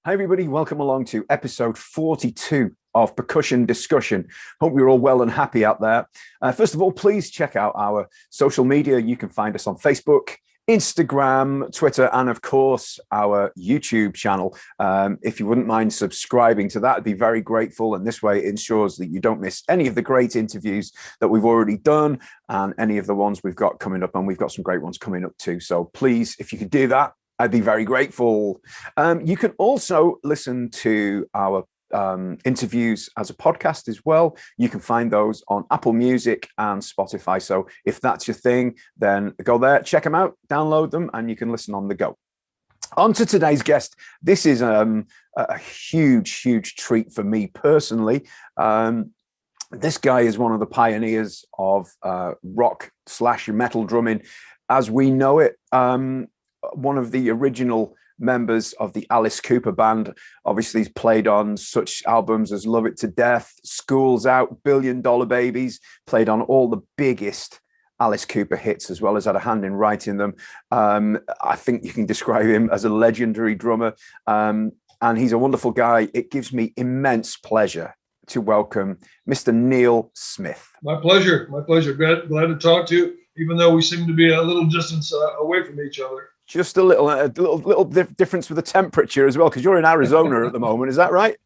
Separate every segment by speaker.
Speaker 1: Hi, everybody. Welcome along to episode 42 of Percussion Discussion. Hope you're all well and happy out there. First of all, please check out our social media. You can find us on Facebook, Instagram, Twitter, and of course, our YouTube channel. If you wouldn't mind subscribing to that, I'd be very grateful. And this way it ensures that you don't miss any of the great interviews that we've already done and any of the ones we've got coming up. And we've got some great ones coming up too. So please, if you could do that, I'd be very grateful. You can also listen to our interviews as a podcast as well. You can find those on Apple Music and Spotify. So if that's your thing, then go there, check them out, download them, and you can listen on the go. On to today's guest. This is a huge, huge treat for me personally. This guy is one of the pioneers of rock/metal drumming as we know it. One of the original members of the Alice Cooper band. Obviously, he's played on such albums as Love It to Death, School's Out, $1 Billion Babies, played on all the biggest Alice Cooper hits, as well as had a hand in writing them. I think you can describe him as a legendary drummer, and he's a wonderful guy. It gives me immense pleasure to welcome Mr. Neal Smith.
Speaker 2: My pleasure. My pleasure. Glad to talk to you, even though we seem to be a little distance away from each other.
Speaker 1: Just a little difference with the temperature as well, because you're in Arizona at the moment. Is that right?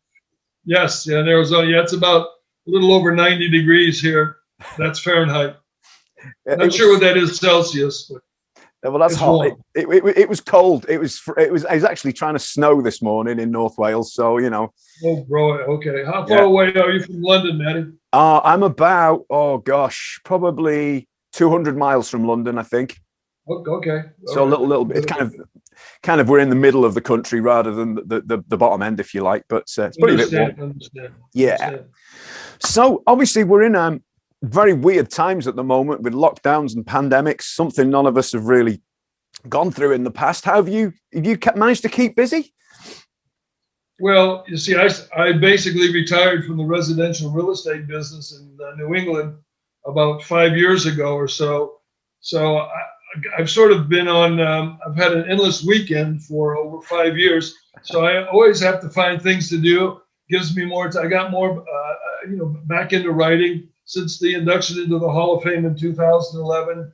Speaker 2: Yes, yeah, in Arizona. Yeah, it's about a little over 90 degrees here. That's Fahrenheit. Not sure what that is Celsius, but
Speaker 1: well, that's hot. It was cold. It was actually trying to snow this morning in North Wales, so you know.
Speaker 2: Oh, bro. Okay, how far away are you from London, Matty?
Speaker 1: I'm about probably 200 miles from London, I think.
Speaker 2: Okay.
Speaker 1: So a little bit. It's kind of we're in the middle of the country rather than the bottom end, if you like. But it's pretty bit warm. Yeah. So obviously we're in very weird times at the moment with lockdowns and pandemics. Something none of us have really gone through in the past. How have you managed to keep busy?
Speaker 2: Well, you see, I basically retired from the residential real estate business in New England about 5 years ago or so. So I've sort of been on, I've had an endless weekend for over 5 years. So I always have to find things to do. Gives me more time. I got more, back into writing since the induction into the Hall of Fame in 2011.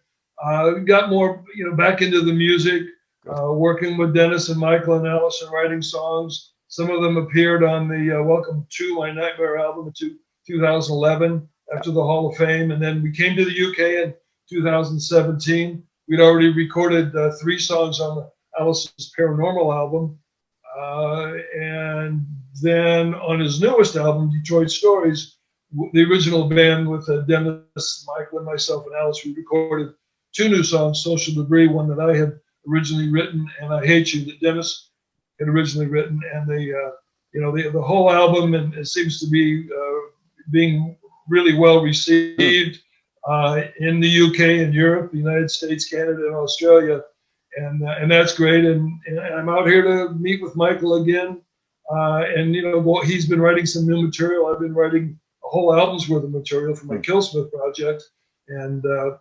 Speaker 2: Got more, back into the music, working with Dennis and Michael and Alice and writing songs. Some of them appeared on the Welcome to My Nightmare album in 2011 after the Hall of Fame. And then we came to the UK in 2017. We'd already recorded 3 songs on the Alice's Paranormal album. And then on his newest album, Detroit Stories, the original band with Dennis, Michael, and myself and Alice, we recorded 2 new songs, Social Debris, one that I had originally written, and I Hate You, that Dennis had originally written. And the whole album, and it seems to be being really well received. In the UK and Europe, the United States, Canada, and Australia, and that's great. And I'm out here to meet with Michael again. He's been writing some new material. I've been writing a whole album's worth of material for my Killsmith project, and the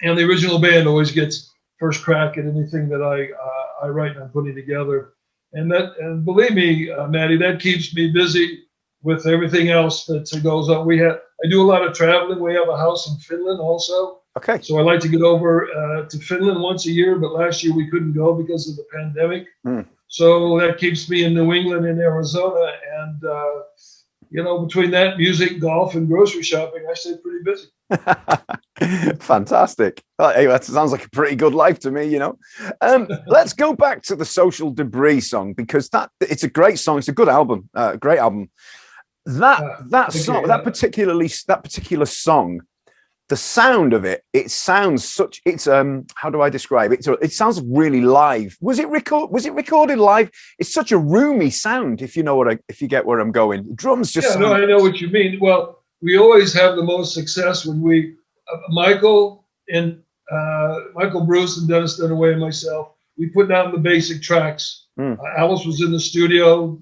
Speaker 2: original band always gets first crack at anything that I write and I'm putting together. And believe me, Maddie, that keeps me busy with everything else that goes on. I do a lot of traveling. We have a house in Finland also.
Speaker 1: Okay.
Speaker 2: So I like to get over to Finland once a year, but last year we couldn't go because of the pandemic. So that keeps me in New England and Arizona. And, between that, music, golf, and grocery shopping, I stay pretty busy.
Speaker 1: Fantastic. Hey, that sounds like a pretty good life to me, Let's go back to the Social Debris song, because it's a great song. It's a good album, great album. That particular song, the sound of it sounds how do I describe it? It sounds really live. Was it recorded live? It's such a roomy sound, if you get where I'm going. Drums just
Speaker 2: I know what you mean. Well, we always have the most success when we Michael Bruce and Dennis Dunaway and myself, we put down the basic tracks. Alice was in the studio,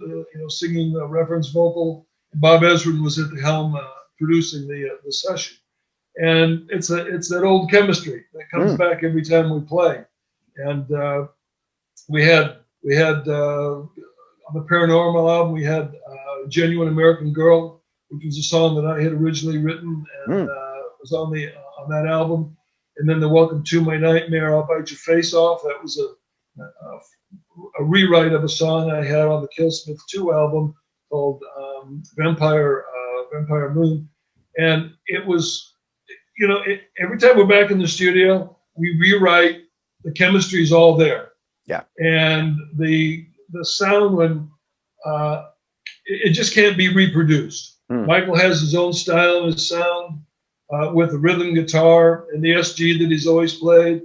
Speaker 2: singing a reference vocal. Bob Ezrin was at the helm producing the session, and it's that old chemistry that comes back every time we play. And we had the Paranormal album, we had Genuine American Girl, which was a song that I had originally written and was on that album. And then the Welcome to My Nightmare, I'll Bite Your Face Off. That was a rewrite of a song I had on the Killsmith 2 album called Vampire Moon. And it was, you know, every time we're back in the studio, we rewrite. The chemistry is all there.
Speaker 1: Yeah.
Speaker 2: And the sound, when it just can't be reproduced. Michael has his own style and his sound with the rhythm guitar and the SG that he's always played.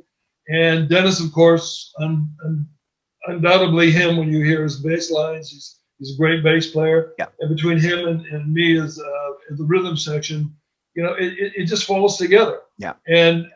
Speaker 2: And Dennis, of course, undoubtedly him when you hear his bass lines. He's a great bass player.
Speaker 1: Yeah.
Speaker 2: And between him and me as the rhythm section, you know, it just falls together.
Speaker 1: Yeah.
Speaker 2: And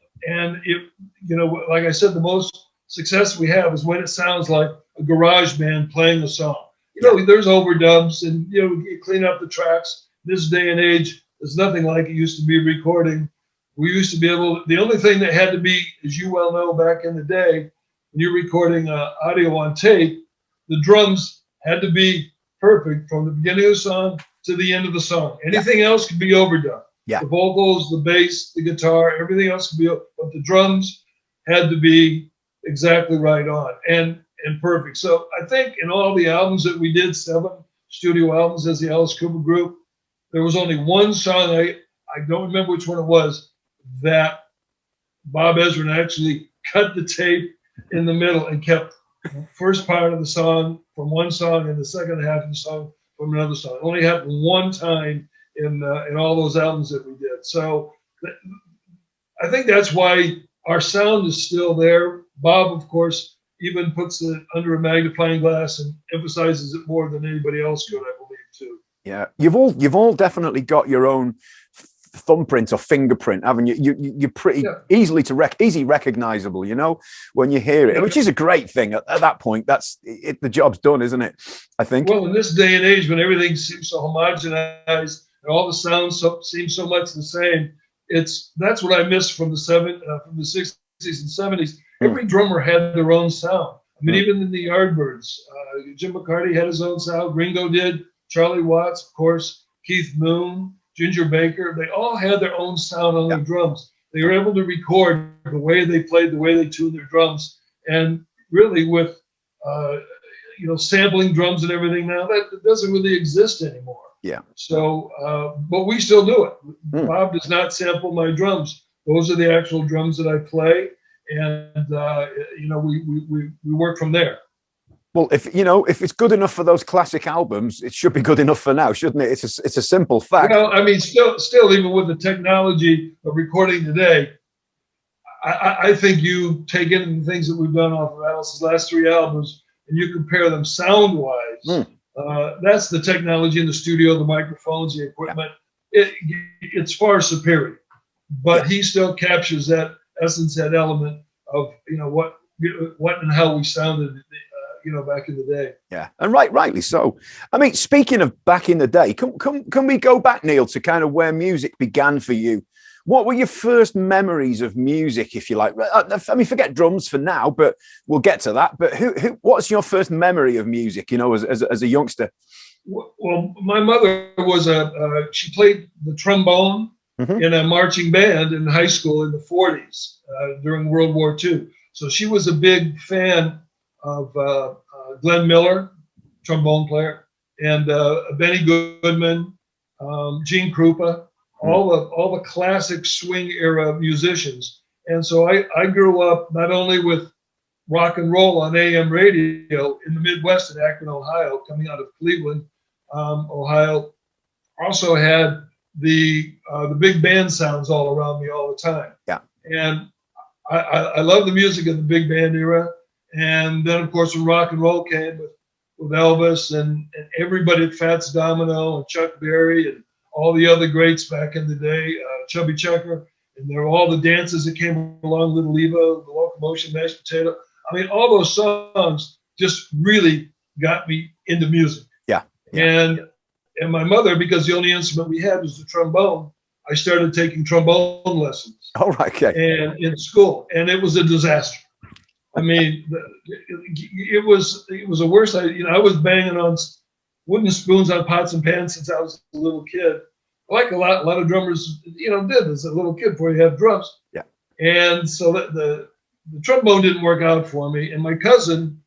Speaker 2: it, you know, like I said, the most success we have is when it sounds like a garage band playing a song. You know, there's overdubs and, you know, you clean up the tracks. This day and age, there's nothing like it used to be recording. We used to be able, the only thing that had to be, as you well know, back in the day, when you're recording audio on tape, the drums had to be perfect from the beginning of the song to the end of the song. Anything else could be overdone.
Speaker 1: Yeah.
Speaker 2: The vocals, the bass, the guitar, everything else could be, but the drums had to be exactly right on and perfect. So I think in all the albums that we did, 7 studio albums as the Alice Cooper Group, there was only one song, I don't remember which one it was, that Bob Ezrin actually cut the tape in the middle and kept the first part of the song from one song and the second half of the song from another song. It only happened one time in all those albums that we did. So I think that's why our sound is still there. Bob, of course, even puts it under a magnifying glass and emphasizes it more than anybody else could, I believe, too.
Speaker 1: Yeah, you've all definitely got your own thumbprint or fingerprint, haven't you? You're pretty easily easy recognizable, you know, when you hear it, which is a great thing. At that point, that's it. The job's done, isn't it? I think.
Speaker 2: Well, in this day and age, when everything seems so homogenized and all the sounds seem so much the same, that's what I miss from the 60s and 70s. Every drummer had their own sound. I mean, even in the Yardbirds, Jim McCarty had his own sound. Ringo did. Charlie Watts, of course. Keith Moon, Ginger Baker. They all had their own sound on their drums. They were able to record the way they played, the way they tuned their drums, and really with you know, sampling drums and everything now, that doesn't really exist anymore. Yeah. So, but we still do it. Bob does not sample my drums. Those are the actual drums that I play, and you know, we work from there.
Speaker 1: Well, if it's good enough for those classic albums, it should be good enough for now, shouldn't it? It's a simple fact.
Speaker 2: Well, I mean, still, even with the technology of recording today, I think you take in the things that we've done off of Alice's last 3 albums, and you compare them sound-wise. That's the technology in the studio, the microphones, the equipment. It's far superior, but he still captures that essence, that element of, you know, what and how we sounded, you know, back in the day.
Speaker 1: Yeah, and rightly so. I mean, speaking of back in the day, can we go back, Neal, to kind of where music began for you? What were your first memories of music, if you like? I mean, forget drums for now, but we'll get to that. But what's your first memory of music, you know, as a youngster?
Speaker 2: Well, my mother was she played the trombone in a marching band in high school in the 40s during World War II. So she was a big fan of Glenn Miller, trombone player, and Benny Goodman, Gene Krupa, all the classic swing era musicians. And so I grew up not only with rock and roll on AM radio in the Midwest in Akron, Ohio, coming out of Cleveland, Ohio. Also had the big band sounds all around me all the time. Yeah. And I love the music of the big band era. And then, of course, when rock and roll came with Elvis and everybody at Fats Domino and Chuck Berry and all the other greats back in the day, Chubby Checker, and there were all the dances that came along, Little Eva, The Locomotion, Mashed Potato. I mean, all those songs just really got me into music. Yeah. And my mother, because the only instrument we had was the trombone, I started taking trombone lessons.
Speaker 1: Oh, right, okay.
Speaker 2: And in school, and it was a disaster. I mean, it was the worst. I was banging on wooden spoons on pots and pans since I was a little kid. Like a lot of drummers, did as a little kid before you have drums.
Speaker 1: Yeah.
Speaker 2: And so the trombone didn't work out for me. And my cousin,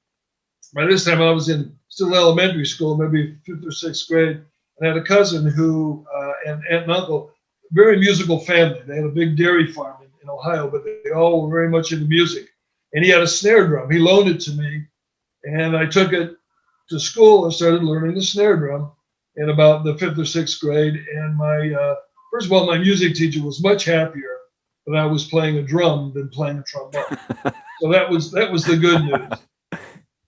Speaker 2: by this time I was in still elementary school, maybe 5th or 6th grade. I had a cousin who, and aunt and uncle, very musical family. They had a big dairy farm in Ohio, but they all were very much into music. And he had a snare drum. He loaned it to me, and I took it to school and started learning the snare drum in about the 5th or 6th grade. And first of all, my music teacher was much happier that I was playing a drum than playing a trombone. So that was the good news.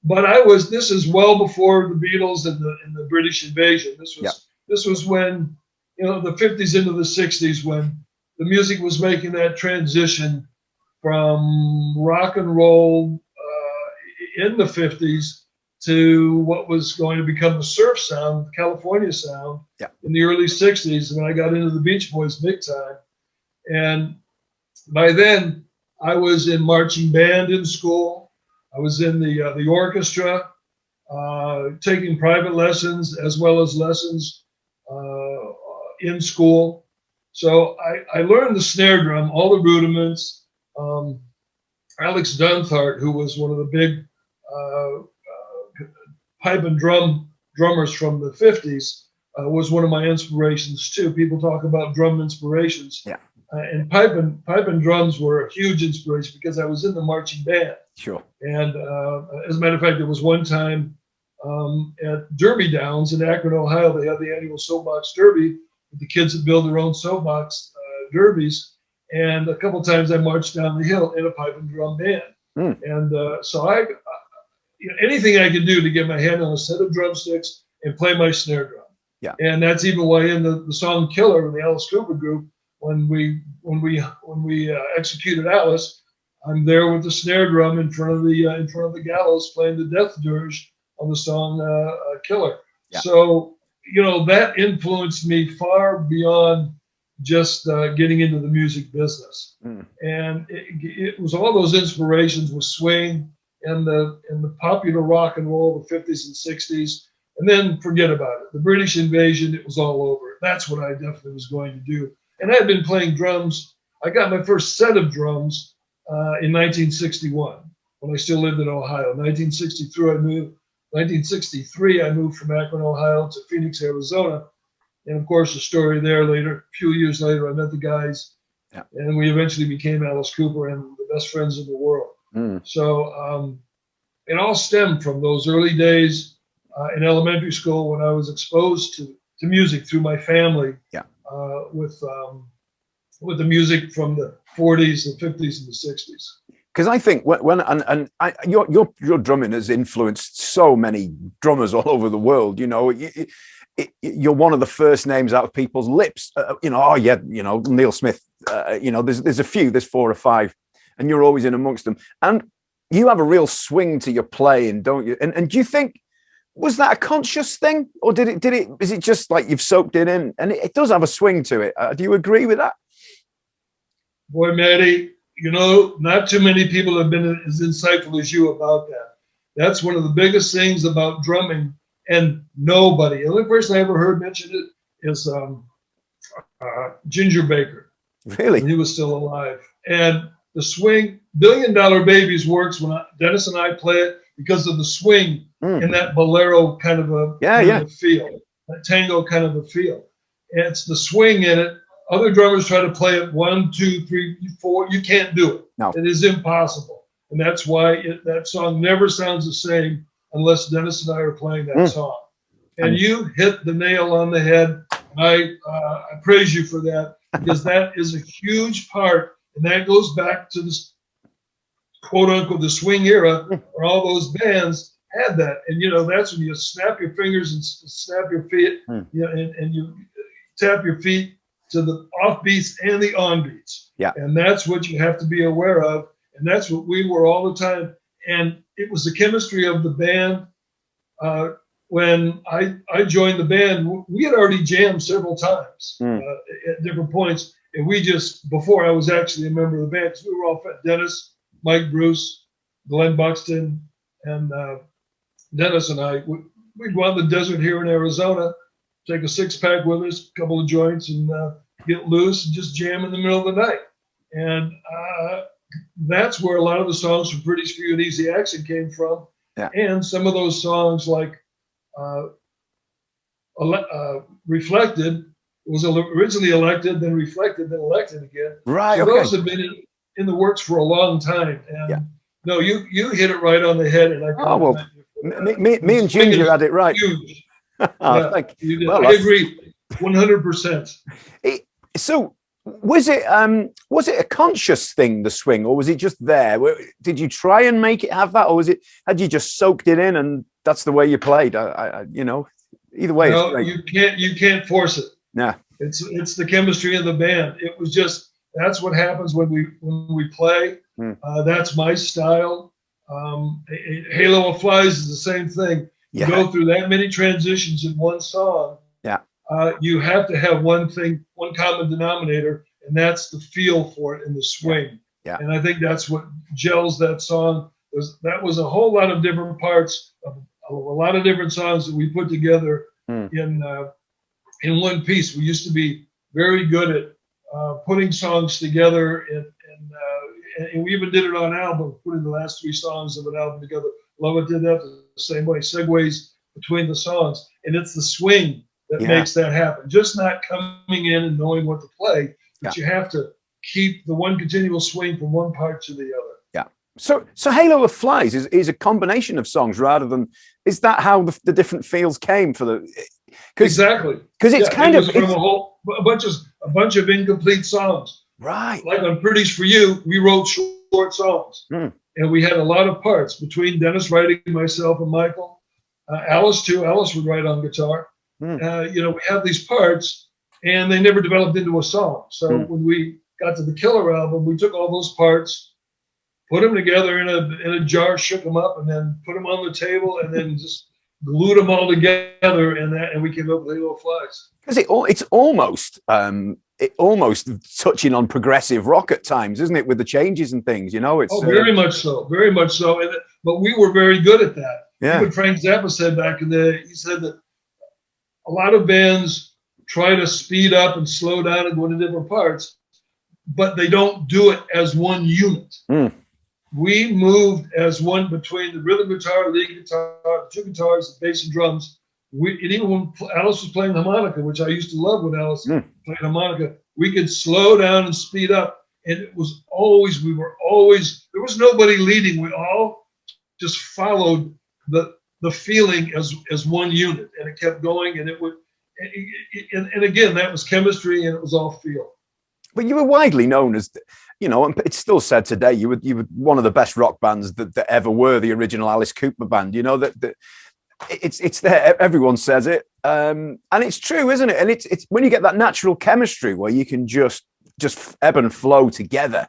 Speaker 2: But this is well before the Beatles and the British invasion. This was when, the 50s into the 60s, when the music was making that transition from rock and roll in the 50s to what was going to become the surf sound, the California sound, in the early 60s, when I got into the Beach Boys big time. And by then, I was in marching band in school. I was in the orchestra, taking private lessons as well as lessons in school. So I learned the snare drum, all the rudiments. Alex Dunthart, who was one of the big pipe and drummers from the 50s, was one of my inspirations too. People talk about drum inspirations. Yeah. And pipe and drums were a huge inspiration because I was in the marching band.
Speaker 1: Sure.
Speaker 2: And as a matter of fact, there was one time at Derby Downs in Akron, Ohio, they had the annual soapbox derby with the kids that build their own soapbox derbies. And a couple times I marched down the hill in a pipe and drum band. And so anything I could do to get my hand on a set of drumsticks and play my snare drum.
Speaker 1: Yeah.
Speaker 2: And that's even why in the song "Killer" of the Alice Cooper group, when we executed Alice, I'm there with the snare drum in front of the gallows playing the death dirge on the song "Killer." Yeah. So that influenced me far beyond just getting into the music business. And it was all those inspirations with swing and the popular rock and roll of the 50s and 60s. And then forget about it. The British invasion, it was all over. That's what I definitely was going to do. And I had been playing drums. I got my first set of drums in 1961 when I still lived in Ohio. 1963, I moved from Akron, Ohio to Phoenix, Arizona. And of course, the story there later, a few years later, I met the guys, and we eventually became Alice Cooper and the best friends in the world. So it all stemmed from those early days in elementary school when I was exposed to music through my family, with the music from the 40s, the 50s, and the 60s.
Speaker 1: Because I think your drumming has influenced so many drummers all over the world. You're one of the first names out of people's lips. Neal Smith. There's a few, there's 4 or 5, and you're always in amongst them. And you have a real swing to your playing, don't you? And do you think, was that a conscious thing, or is it just like you've soaked it in? And it does have a swing to it. Do you agree with that?
Speaker 2: Boy, Matty, not too many people have been as insightful as you about that. That's one of the biggest things about drumming, and nobody. The only person I ever heard mention it is Ginger Baker.
Speaker 1: Really?
Speaker 2: When he was still alive. And the swing, $1 Billion Babies works when Dennis and I play it because of the swing in that bolero kind of a feel, that tango kind of a feel. And it's the swing in it. Other drummers try to play it 1, 2, 3, 4. You can't do it.
Speaker 1: No.
Speaker 2: It is impossible. And that's why that song never sounds the same unless Dennis and I are playing that song. And you hit the nail on the head. I praise you for that, because that is a huge part. And that goes back to this quote unquote the swing era, where all those bands had that. And that's when you snap your fingers and snap your feet, and you tap your feet to the offbeats and the onbeats. Yeah. And that's what you have to be aware of. And that's what we were all the time. And it was the chemistry of the band. When I joined the band, we had already jammed several times at different points. And we just, before I was actually a member of the band, because we were all Dennis, Mike Bruce, Glenn Buxton, and Dennis and I, we'd go out in the desert here in Arizona, take a 6-pack with us, a couple of joints, and get loose and just jam in the middle of the night. And that's where a lot of the songs from Pretty's for You and Easy Action came from.
Speaker 1: Yeah.
Speaker 2: And some of those songs like Reflected was originally elected, then reflected, then elected again.
Speaker 1: Right.
Speaker 2: So
Speaker 1: Okay.
Speaker 2: those have been in the works for a long time. And no, you hit it right on the head. And I
Speaker 1: me and Ginger had it right.
Speaker 2: Huge.
Speaker 1: Oh, thank you.
Speaker 2: Well, I agree 100%.
Speaker 1: So was it a conscious thing, the swing, or was it just there? Did you try and make it have that, or had you just soaked it in and that's the way you played? Either way,
Speaker 2: no, you can't force it.
Speaker 1: Yeah,
Speaker 2: it's the chemistry of the band. It was just, that's what happens when we play. That's my style. Halo of Flies is the same thing. You go through that many transitions in one song. Yeah. You have to have one common denominator, and that's the feel for it in the swing. Yeah. And I think that's what gels that song. That was a whole lot of different parts of a lot of different songs that we put together in one piece. We used to be very good at putting songs together, and we even did it on album, putting the last 3 songs of an album together. Love It did that the same way, segues between the songs, and it's the swing that makes that happen. Just not coming in and knowing what to play, but you have to keep the one continual swing from one part to the other. Yeah.
Speaker 1: So Halo of Flies is a combination of songs rather than, is that how the different feels came for the?
Speaker 2: Exactly.
Speaker 1: Because it's
Speaker 2: from a bunch of incomplete songs.
Speaker 1: Right.
Speaker 2: Like on Pretty's for You, we wrote short songs, and we had a lot of parts between Dennis writing, myself, and Michael. Alice too. Alice would write on guitar. We have these parts, and they never developed into a song. So when we got to the Killer album, we took all those parts, put them together in a jar, shook them up, and then put them on the table, and then just glued them all together, and we came up with Halo of Flies.
Speaker 1: Because it's almost touching on progressive rock at times, isn't it? With the changes and things, it's
Speaker 2: very much so, very much so. But we were very good at that. Yeah. Even Frank Zappa said back in the day, he said that a lot of bands try to speed up and slow down and go into different parts, but they don't do it as one unit. We moved as one between the rhythm guitar, lead guitar, 2 guitars, the bass and drums. And even when Alice was playing harmonica, which I used to love when Alice played harmonica, we could slow down and speed up. And it was always, there was nobody leading. We all just followed the feeling as one unit, and it kept going, and and again, that was chemistry, and it was all feel.
Speaker 1: But you were widely known as, and it's still said today, you were one of the best rock bands that ever were, the original Alice Cooper band. That it's there. Everyone says it, and it's true, isn't it? And it's when you get that natural chemistry where you can just ebb and flow together.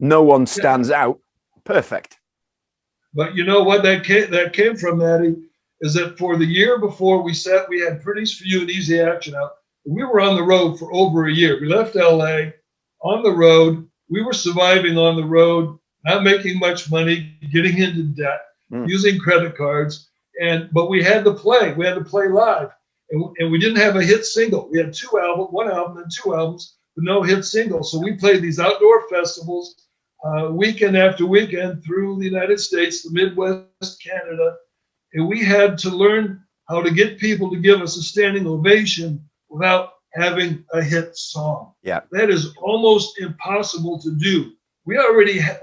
Speaker 1: No one stands out. Perfect.
Speaker 2: But you know what that came from, Maddie, is that for the year before we had Pretty's for You and Easy Action out. We were on the road for over a year. We left LA on the road. We were surviving on the road, not making much money, getting into debt, using credit cards. But we had to play. We had to play live. And we didn't have a hit single. We had one album and 2 albums, but no hit single. So we played these outdoor festivals weekend after weekend through the United States, the Midwest, Canada. And we had to learn how to get people to give us a standing ovation without having a hit song. Yeah, that is almost impossible to do. We already had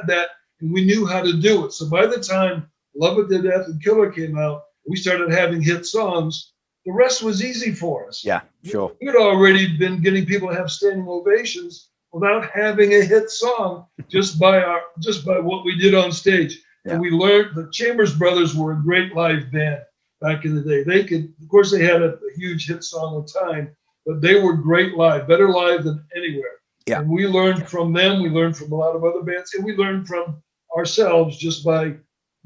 Speaker 2: that, and we knew how to do it. So by the time Love It to Death and Killer came out, we started having hit songs. The rest was easy for us.
Speaker 1: Yeah, sure.
Speaker 2: We had already been getting people to have standing ovations without having a hit song, just by what we did on stage. Yeah. And we learned the Chambers Brothers were a great live band back in the day. They could, of course, they had a huge hit song with Time, but they were great live, better live than anywhere. Yeah. And we learned from them. We learned from a lot of other bands, and we learned from ourselves just by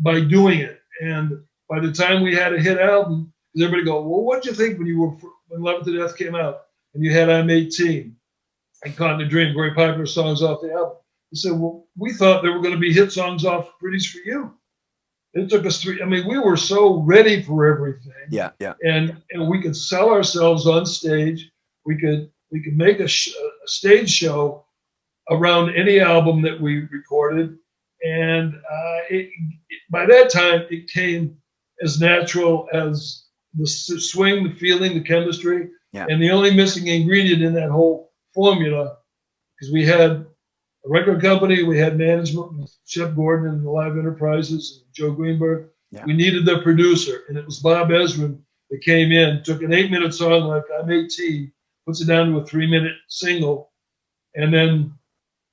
Speaker 2: doing it. And by the time we had a hit album, everybody go, well, what did you think when Love It to Death came out and you had I'm 18 and Caught in a Dream, very popular songs off the album? He said, well, we thought there were going to be hit songs off British for You. It took us three. I mean, we were so ready for everything.
Speaker 1: Yeah, yeah.
Speaker 2: And we could sell ourselves on stage. We could make a stage show around any album that we recorded. And by that time, it came as natural as the swing, the feeling, the chemistry.
Speaker 1: Yeah.
Speaker 2: And the only missing ingredient in that whole formula, because we had a record company, we had management with Shep Gordon and the Live Enterprises and Joe Greenberg.
Speaker 1: Yeah.
Speaker 2: We needed the producer, and it was Bob Ezrin that came in, took an 8-minute song like I'm 18, puts it down to a 3-minute single, and then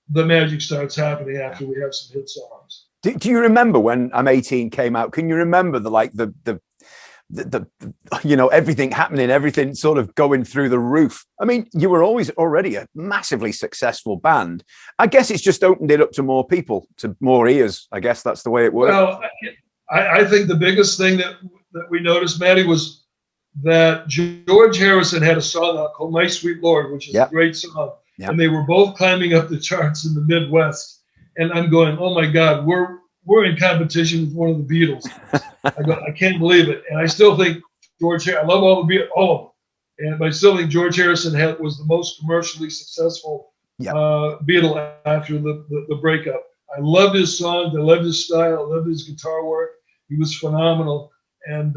Speaker 2: the magic starts happening after we have some hit songs.
Speaker 1: Do you remember when I'm 18 came out? Can you remember the you know, everything happening, everything sort of going through the roof? I mean, you were already a massively successful band. I guess it's just opened it up to more people, to more ears. I guess that's the way it worked.
Speaker 2: Well, I think the biggest thing that we noticed, Matty, was that George Harrison had a song out called My Sweet Lord, which is a great song. And they were both climbing up the charts in the Midwest. And I'm going, oh my God, we're in competition with one of the Beatles. I can't believe it. And I still think I love all the Beatles, all of them. But I still think George Harrison was the most commercially successful Beatle after the breakup. I loved his songs. I loved his style. I loved his guitar work. He was phenomenal. And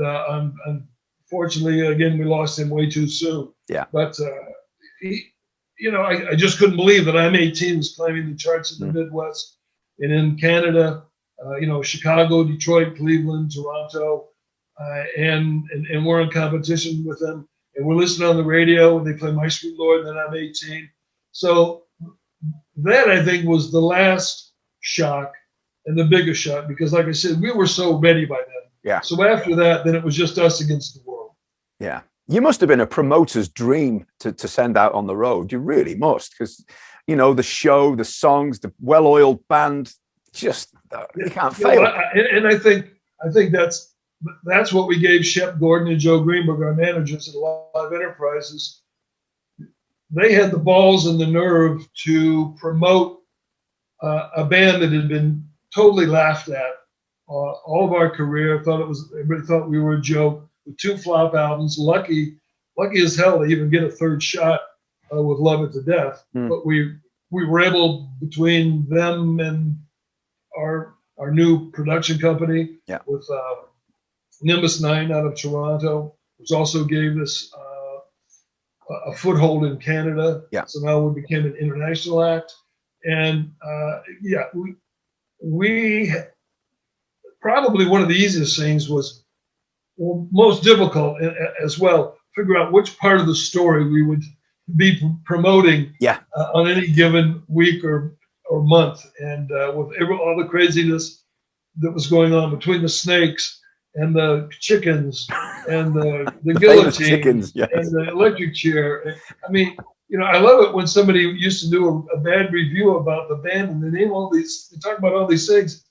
Speaker 2: unfortunately, again, we lost him way too soon.
Speaker 1: Yeah.
Speaker 2: But I just couldn't believe that I'm 18 was climbing the charts in the Midwest and in Canada, Chicago, Detroit, Cleveland, Toronto, and we're in competition with them. And we're listening on the radio and they play My Sweet Lord, and then I'm 18. So that, I think, was the last shock and the biggest shock, because like I said, we were so ready by then.
Speaker 1: Yeah.
Speaker 2: So after that, then it was just us against the world.
Speaker 1: Yeah. You must have been a promoter's dream to send out on the road. You really must, because, you know, the show, the songs, the well-oiled band, just you can't fail.
Speaker 2: And I think that's what we gave Shep Gordon and Joe Greenberg, our managers at Live Enterprises. They had the balls and the nerve to promote a band that had been totally laughed at all of our career. Everybody thought we were a joke. With 2 flop albums, lucky as hell to even get a third shot with Love It to Death. But we were able, between them and our new production company with Nimbus 9 out of Toronto, which also gave us a foothold in Canada.
Speaker 1: Yeah.
Speaker 2: So now we became an international act. And we probably one of the easiest things was, well, most difficult as well, figure out which part of the story we would be promoting on any given week or month. And with all the craziness that was going on between the snakes and the chickens and the guillotine
Speaker 1: chickens,
Speaker 2: and the electric chair. I mean, I love it when somebody used to do a bad review about the band and they talk about all these things.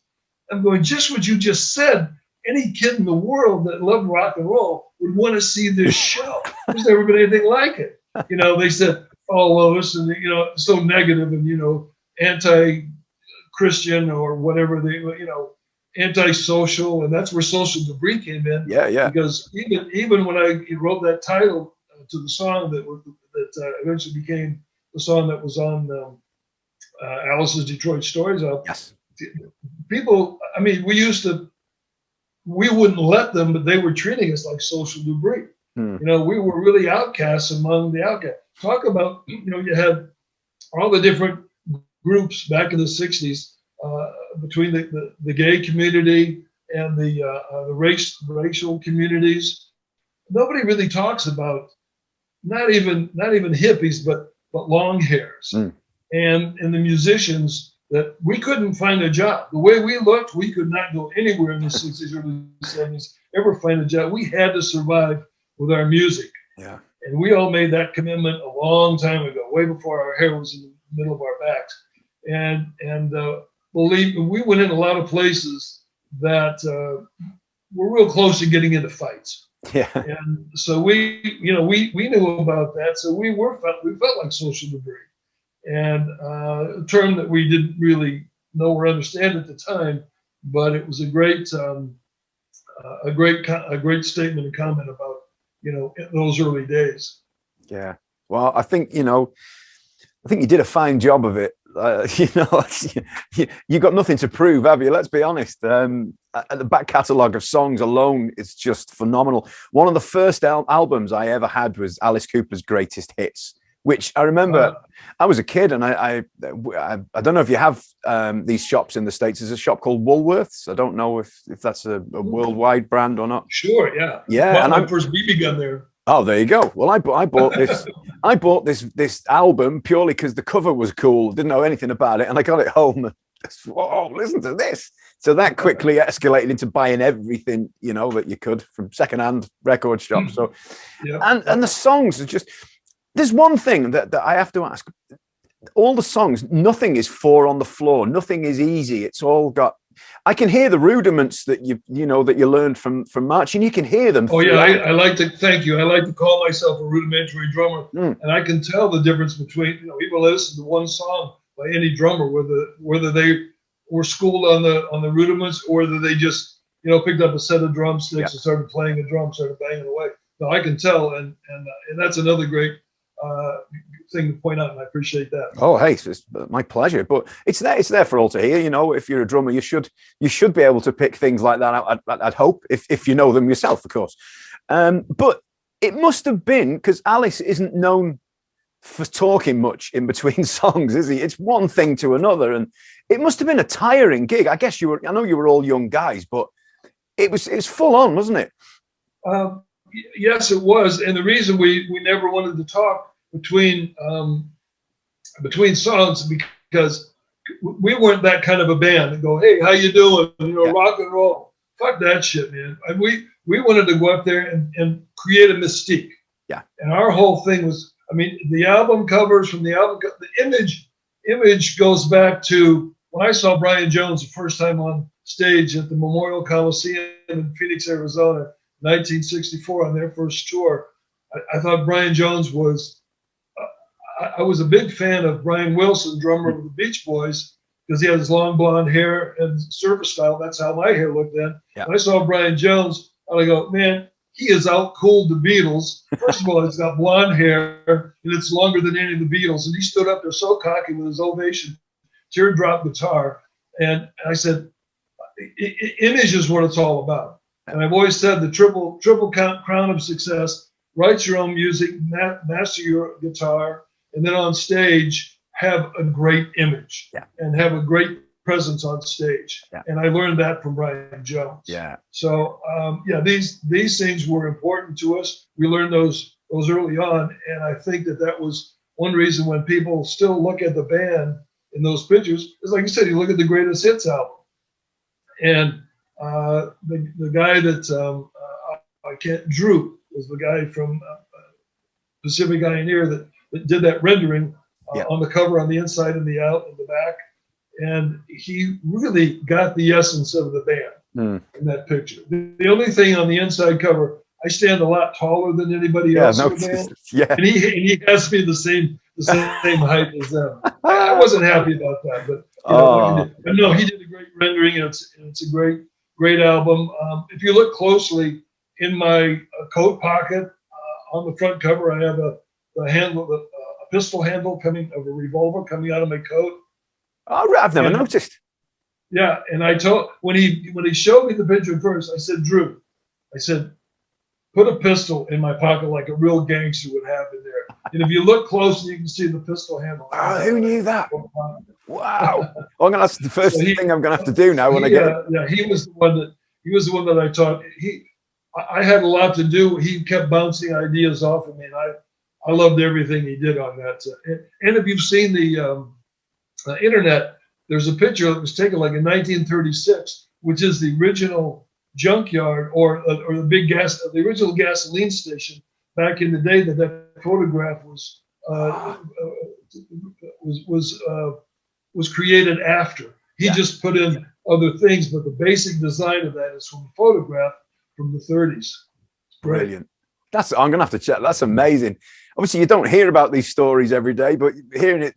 Speaker 2: I'm going, just what you just said. Any kid in the world that loved rock and roll would want to see this show. There's never been anything like it. They said, oh, well, this is, so negative and, anti-Christian or whatever, anti-social. And that's where Social Debris came in.
Speaker 1: Yeah.
Speaker 2: Because even when I wrote that title to the song that eventually became the song that was on Alice's Detroit Stories album.
Speaker 1: Yes.
Speaker 2: People, I mean, we wouldn't let them, but they were treating us like social debris. We were really outcasts among the outcasts. Talk about, you had all the different groups back in the 60s between the gay community and the racial communities. Nobody really talks about not even hippies, but long hairs and the musicians. That we couldn't find a job. The way we looked, we could not go anywhere in the 60s, early 70s, ever find a job. We had to survive with our music.
Speaker 1: Yeah.
Speaker 2: And we all made that commitment a long time ago, way before our hair was in the middle of our backs. And believe me, we went in a lot of places that were real close to getting into fights.
Speaker 1: Yeah.
Speaker 2: And so we knew about that. So we felt like social debris. and a term that we didn't really know or understand at the time, but it was a great statement and comment about, you know, those early days.
Speaker 1: Yeah. Well, I think, you know, I think you did a fine job of it. You know, you got nothing to prove, have you? Let's be honest. The back catalogue of songs alone is just phenomenal. One of the first albums I ever had was Alice Cooper's Greatest Hits, which I remember. I was a kid, and I don't know if you have these shops in the States. There's a shop called Woolworths. I don't know if that's a worldwide brand or not.
Speaker 2: Sure, yeah.
Speaker 1: Yeah,
Speaker 2: Bought
Speaker 1: and
Speaker 2: my first BB gun there.
Speaker 1: Oh, there you go. Well, I bought this. I bought this album purely because the cover was cool. Didn't know anything about it, and I got it home. And, oh, listen to this! So that quickly escalated into buying everything, you know, that you could from secondhand record shops. So,
Speaker 2: yeah.
Speaker 1: and the songs are just. There's one thing that I have to ask. All the songs, nothing is four on the floor. Nothing is easy. It's all got. I can hear the rudiments that you learned from March, and you can hear them.
Speaker 2: Oh yeah, I like to thank you. I like to call myself a rudimentary drummer, and I can tell the difference between, you know, people listen to one song by any drummer, whether they were schooled on the rudiments or whether they just, you know, picked up a set of drumsticks and started playing a drum, started banging away. So I can tell, and that's another great thing to point out, and I appreciate that.
Speaker 1: Oh, hey, it's my pleasure. But it's there for all to hear. You know, if you're a drummer, you should be able to pick things like that out. I'd hope, if you know them yourself, of course. But it must have been, because Alice isn't known for talking much in between songs, is he? It's one thing to another, and it must have been a tiring gig. I guess I know you were all young guys, but it was full on, wasn't it?
Speaker 2: Yes, it was. And the reason we never wanted to talk between songs, because we weren't that kind of a band and go, hey, how you doing? You know, rock and roll. Fuck that shit, man. And we wanted to go up there and create a mystique.
Speaker 1: Yeah. And
Speaker 2: our whole thing was, I mean, the album covers from the album, the image goes back to when I saw Brian Jones the first time on stage at the Memorial Coliseum in Phoenix, Arizona, 1964, on their first tour. I thought Brian Jones was. I was a big fan of Brian Wilson, drummer of the Beach Boys, because he had his long blonde hair and surface style. That's how my hair looked then. Yeah. When I saw Brian Jones, I go, man, he has out-cooled the Beatles. First of all, he's got blonde hair, and it's longer than any of the Beatles. And he stood up there so cocky with his Ovation teardrop guitar. And I said, image is what it's all about. And I've always said the triple crown of success: write your own music, master your guitar, and then on stage have a great image and have a great presence on stage. Yeah. And I learned that from Brian Jones. Yeah. So these things were important to us. We learned those early on, and I think that was one reason when people still look at the band in those pictures is, like you said, you look at the Greatest Hits album, and the guy that Drew was the guy from Pacific Pioneer that did that rendering on the cover, on the inside and the out and the back. And he really got the essence of the band in that picture. The only thing on the inside cover, I stand a lot taller than anybody else in the band. Yeah. And he has to be the same height as them. I wasn't happy about that, but you know, he did a great rendering, and it's a great album. If you look closely in my coat pocket, on the front cover, I have a pistol handle of a revolver coming out of my coat.
Speaker 1: Oh, I've never noticed.
Speaker 2: Yeah, and I told when he showed me the picture first, I said, Drew, I said, put a pistol in my pocket like a real gangster would have in there. And if you look closely, you can see the pistol handle.
Speaker 1: Oh, who knew that? Wow. Well, that's the first thing I'm going to have to do now when I get it.
Speaker 2: Yeah, he was the one that I taught. I had a lot to do. He kept bouncing ideas off of me, and I loved everything he did on that. And if you've seen the internet, there's a picture that was taken like in 1936, which is the original junkyard or the original gasoline station back in the day that photograph was created after. He just put in other things, but the basic design of that is from a photograph from the 30s.
Speaker 1: Brilliant. I'm gonna have to check. That's amazing. Obviously, you don't hear about these stories every day, but hearing it,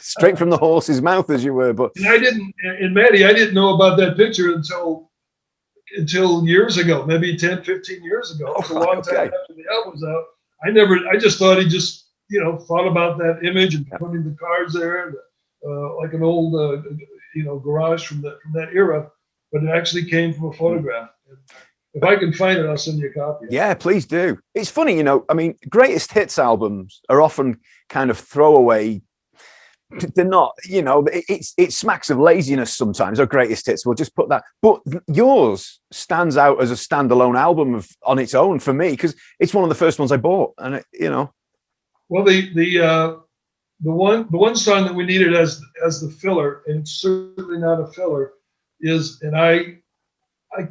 Speaker 1: straight from the horse's mouth, as you were. But
Speaker 2: and Maddie, I didn't know about that picture until years ago, maybe 10, 15 years ago. It was a long time after the album was out. I just thought he just, thought about that image and putting the cards there, like an old, garage from that era, but it actually came from a photograph. If I can find it, I'll send you a copy.
Speaker 1: Yeah, please do. It's funny, I mean, greatest hits albums are often kind of throwaway. They're not, it smacks of laziness sometimes. Our greatest hits, we'll just put that. But yours stands out as a standalone album on its own for me, because it's one of the first ones I bought, and
Speaker 2: Well, the one song that we needed as the filler, and it's certainly not a filler, is, and I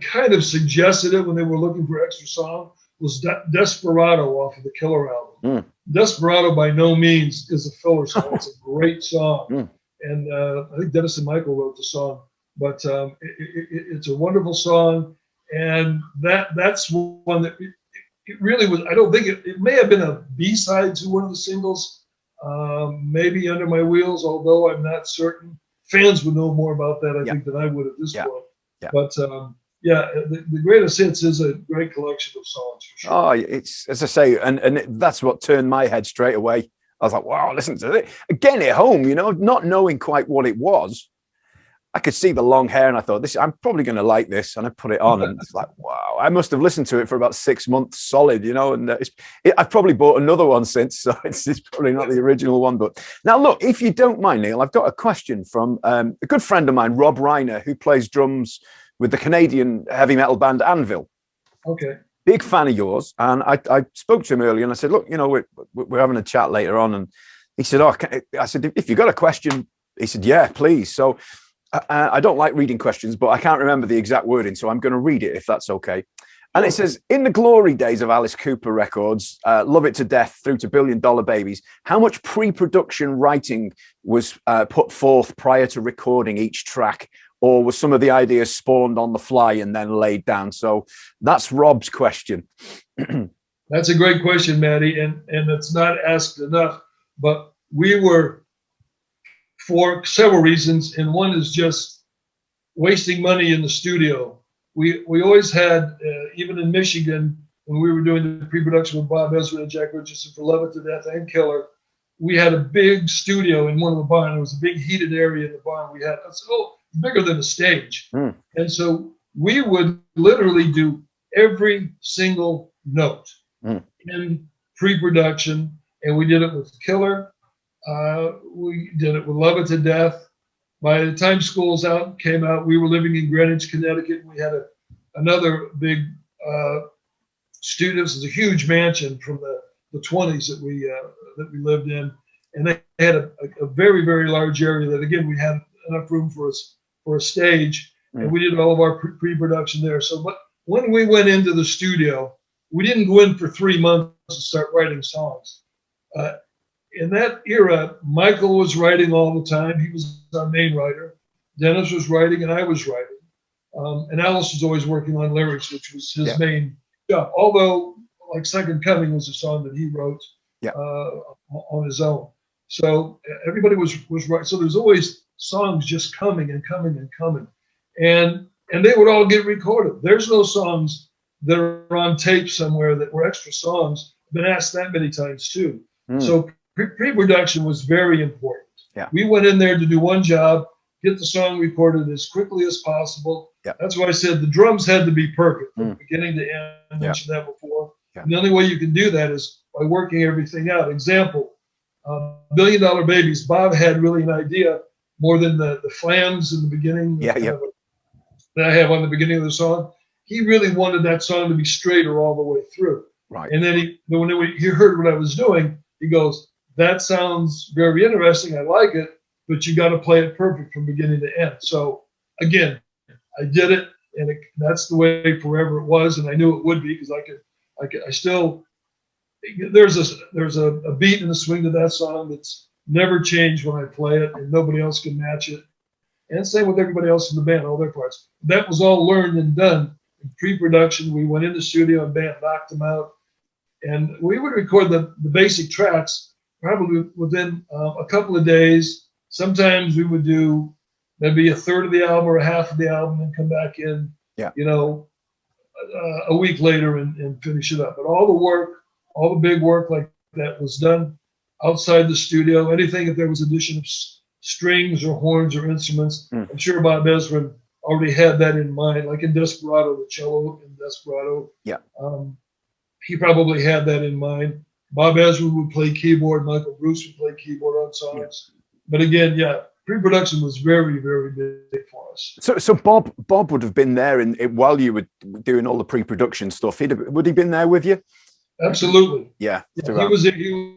Speaker 2: kind of suggested it when they were looking for extra song, was Desperado off of the Killer album. Desperado by no means is a filler song. It's a great song. And I think Dennis and Michael wrote the song, but it's a wonderful song. And that's one that it really was. I don't think it may have been a B-side to one of the singles, maybe Under My Wheels, although I'm not certain. Fans would know more about that, I think, than I would at this point. Yeah. But the greatest hits is a great collection of songs, for sure.
Speaker 1: Oh, it's, as I say, and that's what turned my head straight away. I was like, wow, listen to it again at home, not knowing quite what it was. I could see the long hair, and I thought, I'm probably going to like this, and I put it on, and it's like, wow, I must have listened to it for about 6 months solid, and I've probably bought another one since, so it's probably not the original one. But now, look, if you don't mind, Neal, I've got a question from a good friend of mine, Robb Reiner, who plays drums with the Canadian heavy metal band Anvil.
Speaker 2: Okay.
Speaker 1: Big fan of yours. And I spoke to him earlier, and I said, look, we're having a chat later on. And he said, I said, if you got a question, he said, yeah, please. So I don't like reading questions, but I can't remember the exact wording, so I'm going to read it if that's okay. And it says, in the glory days of Alice Cooper Records, Love It to Death through to $1 Billion Babies, how much pre-production writing was put forth prior to recording each track? Or was some of the ideas spawned on the fly and then laid down? So that's Rob's question.
Speaker 2: That's a great question, Maddie, and it's not asked enough. But we were, for several reasons, and one is just wasting money in the studio. We always had, even in Michigan, when we were doing the pre-production with Bob Ezra and Jack Richardson for Love It to Death and Killer, we had a big studio in one of the barns. There was a big heated area in the barn. We had, bigger than a stage. And so we would literally do every single note in pre-production, and we did it with Killer. We did it with Love It to Death. By the time School's Out came out, we were living in Greenwich, Connecticut. We had another big studio. This is a huge mansion from the 20s that we lived in, and they had a very, very large area that, again, we had enough room for a stage, and we did all of our pre-production there. So, but when we went into the studio, we didn't go in for 3 months to start writing songs. In that era, Michael was writing all the time. He was our main writer. Dennis was writing, and I was writing. And Alice was always working on lyrics, which was his main job. Although, like Second Coming was a song that he wrote on his own. So everybody was right. So there's always songs just coming and coming and coming, and they would all get recorded. There's no songs that are on tape somewhere that were extra songs. I've been asked that many times too. So pre-production was very important. We went in there to do one job, get the song recorded as quickly as possible. That's why I said the drums had to be perfect from beginning to end. I mentioned that before. And the only way you can do that is by working everything out. Example, $1 Billion Babies. Bob had really an idea more than the flams in the beginning that I have on the beginning of the song. He really wanted that song to be straighter all the way through. Right. And then when he heard what I was doing, he goes, that sounds very interesting. I like it, but you got to play it perfect from beginning to end. So again, I did it, and that's the way forever it was. And I knew it would be, because I still, there's a beat and a swing to that song that's never changed when I play it, and nobody else can match it. And same with everybody else in the band, all their parts. That was all learned and done in pre-production. We went in the studio and band knocked them out. And we would record the basic tracks probably within a couple of days. Sometimes we would do maybe a third of the album or a half of the album and come back in, a week later and finish it up. But all the work, all the big work like that was done outside the studio. Anything, if there was addition of strings or horns or instruments, I'm sure Bob Ezrin already had that in mind, like in Desperado, the cello in Desperado.
Speaker 1: Yeah.
Speaker 2: He probably had that in mind. Bob Ezrin would play keyboard. Michael Bruce would play keyboard on songs. Yeah. But again, pre-production was very, very big for us.
Speaker 1: So Bob would have been there while you were doing all the pre-production stuff. Would he been there with you?
Speaker 2: Absolutely.
Speaker 1: Yeah.
Speaker 2: He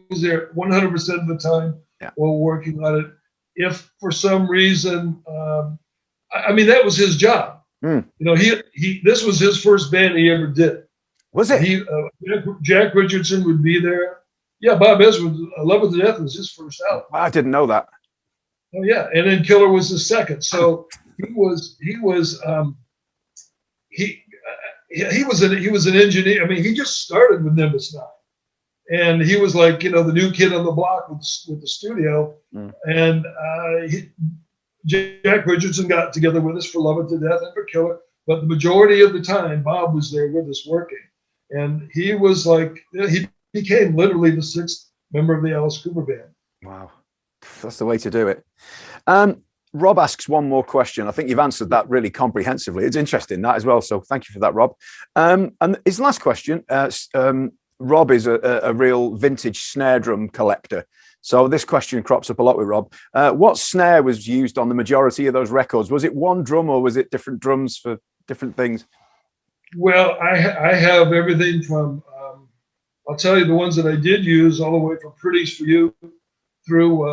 Speaker 2: was there 100% of the time while working on it. If for some reason, that was his job. This was his first band he ever did.
Speaker 1: Was it?
Speaker 2: Jack Richardson would be there. Yeah, Bob Ezrin, Love It to Death was his first album.
Speaker 1: I didn't know that.
Speaker 2: Oh yeah, and then Killer was the second. So he was an engineer. I mean, he just started with Nimbus 9, and he was like the new kid on the block with the studio. And Jack Richardson got together with us for Love It to Death and for Killer, but the majority of the time Bob was there with us working, and he was like he became literally the sixth member of the Alice Cooper band.
Speaker 1: Wow. That's the way to do it. Rob asks one more question. I think you've answered that really comprehensively. It's interesting, that as well. So thank you for that, Rob. And his last question, Rob is a real vintage snare drum collector. So this question crops up a lot with Rob. What snare was used on the majority of those records? Was it one drum or was it different drums for different things?
Speaker 2: Well, I have everything from, I'll tell you the ones that I did use all the way from Pretties for You through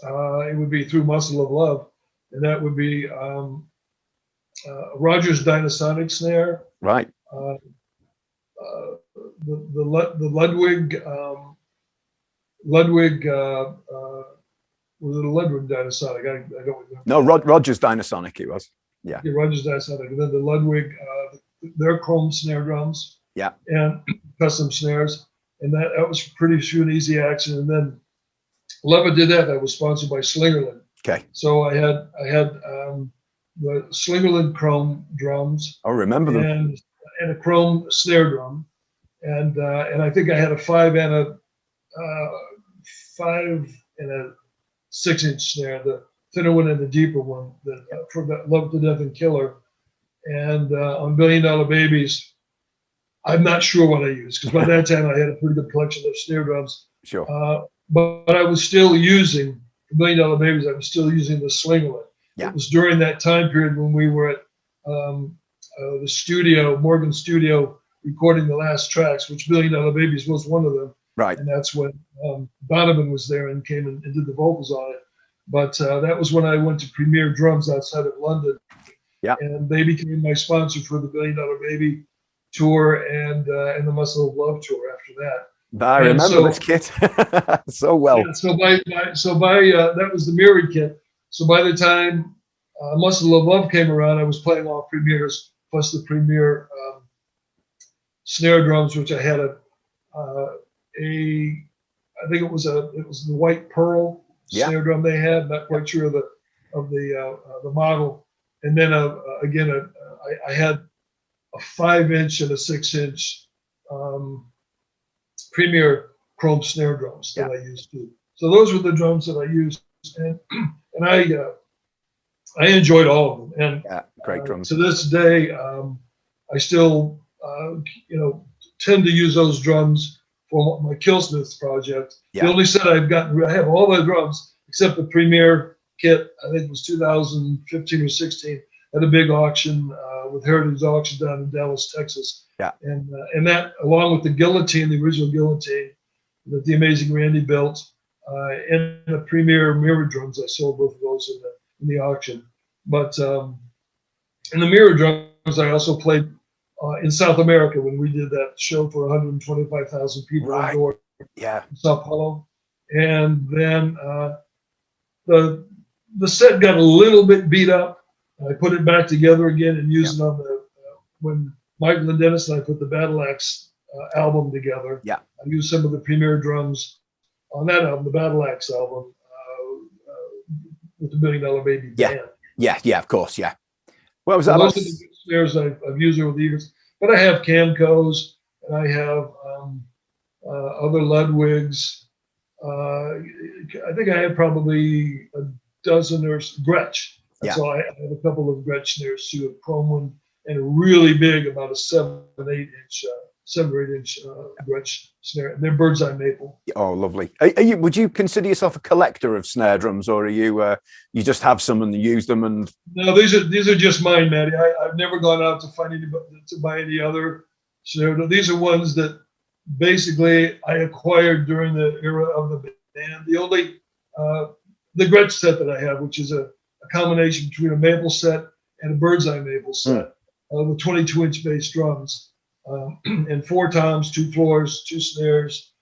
Speaker 2: it would be through Muscle of Love, and that would be Rogers Dynasonic snare,
Speaker 1: right?
Speaker 2: The Ludwig was it a Ludwig Dynasonic? I don't remember.
Speaker 1: No, Rogers Dynasonic it was. Yeah,
Speaker 2: Rogers Dynasonic, and then the Ludwig, their chrome snare drums.
Speaker 1: Yeah,
Speaker 2: and custom snares. And that was pretty sure an easy action. And then Love It to Death, I was sponsored by Slingerland.
Speaker 1: Okay.
Speaker 2: So I had the Slingerland chrome drums.
Speaker 1: I remember them.
Speaker 2: And a chrome snare drum, and I think I had a 5 and a 6-inch snare, the thinner one and the deeper one, for that Love It to Death and Killer. And on $1 Billion Babies, I'm not sure what I used, because by that time I had a pretty good collection of snare drums.
Speaker 1: Sure.
Speaker 2: But I was still using $1 Billion Babies. I was still using the Slingerland.
Speaker 1: Yeah.
Speaker 2: It was during that time period when we were at the studio, Morgan Studio, recording the last tracks, which $1 Billion Babies was one of them.
Speaker 1: Right.
Speaker 2: And that's when Donovan was there and came and did the vocals on it. But that was when I went to Premier Drums outside of London.
Speaker 1: Yeah.
Speaker 2: And they became my sponsor for the $1 Billion Baby tour and the Muscle of Love tour after that.
Speaker 1: I remember this kit so well.
Speaker 2: Yeah, so by that was the Mirrored kit. So by the time Muscle of Love came around, I was playing all Premiers plus the Premier snare drums, which I had I think it was the White Pearl snare drum they had. Not quite sure of the model. And then I had a 5-inch and a 6-inch Premier chrome snare drums that I used too. So those were the drums that I used, and I enjoyed all of them. And
Speaker 1: great drums.
Speaker 2: To this day, I still tend to use those drums for my Killsmith project. The only set I've gotten, I have all the drums except the Premier kit. I think it was 2015 or 16 at a big auction with Heritage Auction down in Dallas, Texas.
Speaker 1: Yeah.
Speaker 2: And that, along with the Guillotine, the original Guillotine that the Amazing Randy built, and the Premier mirror drums, I sold both of those in the auction. But in the mirror drums, I also played in South America when we did that show for 125,000 people indoor in Sao Paulo. And then the set got a little bit beat up. I put it back together again and used it on when Michael and Dennis and I put the Battle Axe album together.
Speaker 1: Yeah.
Speaker 2: I used some of the premier drums on that album, the Battle Axe album, with the $1 Million Baby Band.
Speaker 1: Yeah, of course, yeah. What was
Speaker 2: So
Speaker 1: that?
Speaker 2: those are the snares I've used over the years. But I have Camcos, and I have other Ludwigs. I think I have probably a dozen or Gretsch. That's all. I have a couple of Gretsch snares too, a chrome one and a really big, about a 7 or 8 inch Gretsch snare. And they're bird's eye maple.
Speaker 1: Oh, lovely. Would you consider yourself a collector of snare drums, or are you you just have some and use them? And
Speaker 2: no, these are just mine, Matty. I've never gone out to find anybody to buy any other snare drum. These are ones that basically I acquired during the era of the band. The only the Gretsch set that I have, which is a combination between a maple set and a bird's eye maple set with 22-inch bass drums, and 4 toms, 2 floors, 2 snares.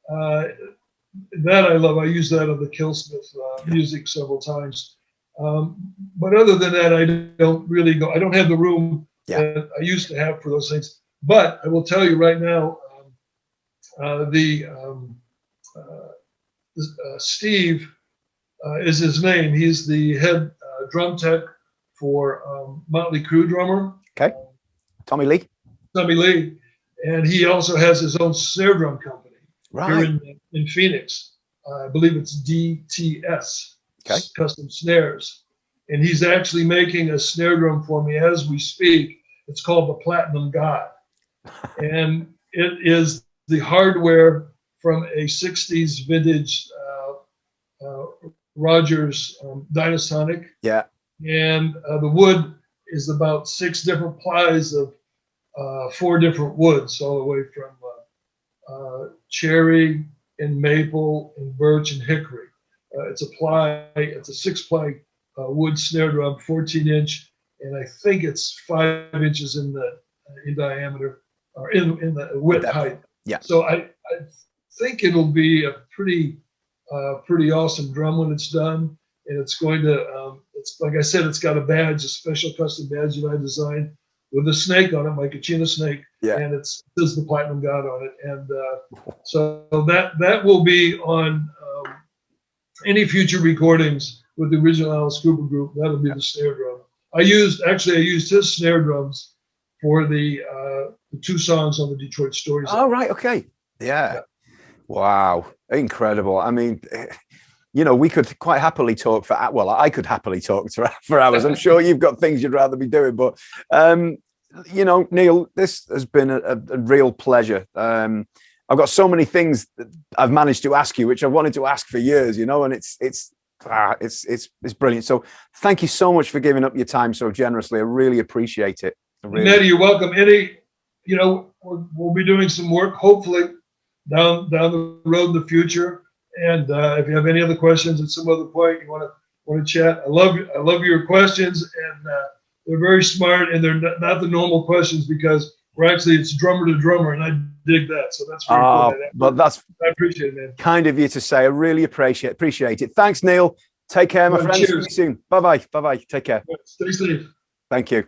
Speaker 2: That I love. I use that on the Neal Smith music several times. But other than that, I don't really go. I don't have the room that I used to have for those things. But I will tell you right now, Steve is his name. He's the head drum tech for Motley Crue drummer.
Speaker 1: Okay. Tommy Lee.
Speaker 2: Tommy Lee. And he also has his own snare drum company here in Phoenix. I believe it's DTS, Custom Snares. And he's actually making a snare drum for me as we speak. It's called the Platinum God. And it is the hardware from a 60s vintage Rogers Dynasonic.
Speaker 1: Yeah.
Speaker 2: And the wood is about 6 different plies of 4 different woods, all the way from cherry and maple and birch and hickory. It's a 6-ply wood snare drum, 14-inch, and I think it's 5 inches in diameter, or in the width height.
Speaker 1: Yeah.
Speaker 2: So I think it'll be a pretty awesome drum when it's done, and it's going to. It's like I said, it's got a badge, a special custom badge that I designed with a snake on it, my Kachina snake, and it says the Platinum God on it, and so that will be on any future recordings with the original Alice Cooper group. That'll be the snare drum. I used his snare drums for the 2 songs on the Detroit Stories.
Speaker 1: Oh, right. Okay. Yeah. Wow. Incredible. I mean, you know, we could quite happily talk I could happily talk for hours. I'm sure you've got things you'd rather be doing, but, you know, Neal, this has been a real pleasure. I've got so many things that I've managed to ask you, which I've wanted to ask for years, you know, and it's brilliant. So thank you so much for giving up your time so generously. I really appreciate it.
Speaker 2: Nettie, you're welcome. You know, we'll be doing some work, hopefully, down the road in the future. And if you have any other questions at some other point, you want to chat, I love your questions, and they're very smart, and they're not the normal questions, because it's drummer to drummer, and I dig that. So that's very cool.
Speaker 1: But I appreciate it, man. Kind of you to say. I really appreciate it. Thanks, Neal. Take care, my friends. See you soon. Bye bye. Take care.
Speaker 2: Stay safe.
Speaker 1: Thank you.